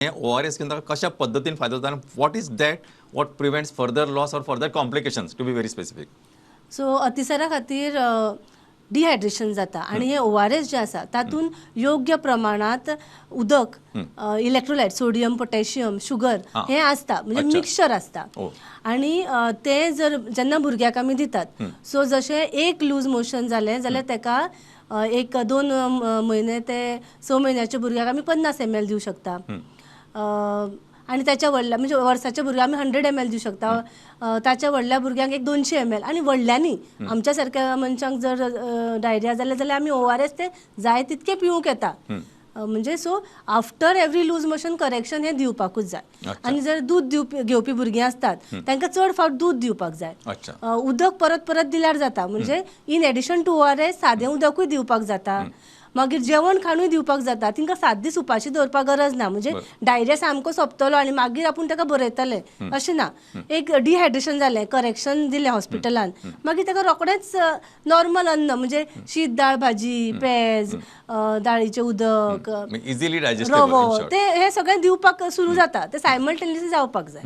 ORS घेवन ताका कशा पद्दतीन फायदो जाता आनी what is that what prevents further loss or further complications to be very specific. So अतिसारा खातीर डिहायड्रेशन जाता आणि हे ORS जे आसा तातून योग्य प्रमाणात उदक, इलेक्ट्रोलायट, सोडियम, पोटॅशियम, शुगर हे आसता, म्हणजे अच्छा. मिक्सचर आसता. आणि ते जर जेन्ना भुरग्याक आमी दितात, सो जशें एक लूज मोशन जालें जाल्यार तेका 1-2 म्हयने ते 6 म्हयन्याच्या भुरग्याक आमी 50 ml दिवं शकता. आणि त्याच्या व्हडल्या म्हणजे वर्साच्या भुरग्याक आमी 100 ml दिवं शकता. ताच्या व्हडल्या भुरग्यांक 200 ml. आणि व्हडल्यांनी आमच्या सारक्या मनशांक जर डायरिया जाल्यार आमी ORS ते जाय तितके पिवूंक येता. म्हणजे so after every loose motion correction हे दिवपाकूच जाय. आणि जर दूध घेवपी भुरगीं असतात तांकां चड फावट दूध दिवपाक जाय. उदक परत परत दिल्यार जाता, म्हणजे इन एडिशन टू ORS सादें उदकूय दिवपाक जाता. मागीर जेवण खाणूय दिवपाक जाता. तिंका 7 दीस उपाशी दवरपाक गरज ना, म्हणजे डायरिया सामको सोंपतलो आनी मागीर आपूण ताका बरयतले अशें ना. एक डिहायड्रेशन जालें, करेक्शन दिलें हॉस्पिटलान, मागीर ताका रोखडेंच नॉर्मल अन्न म्हणजे शीत दाळ भाजी, पेज, दाळीचें उदक, इजिली रवो, ते हे सगळें दिवपाक सुरू जाता. ते सायमल्टेनियसली जावपाक जाय.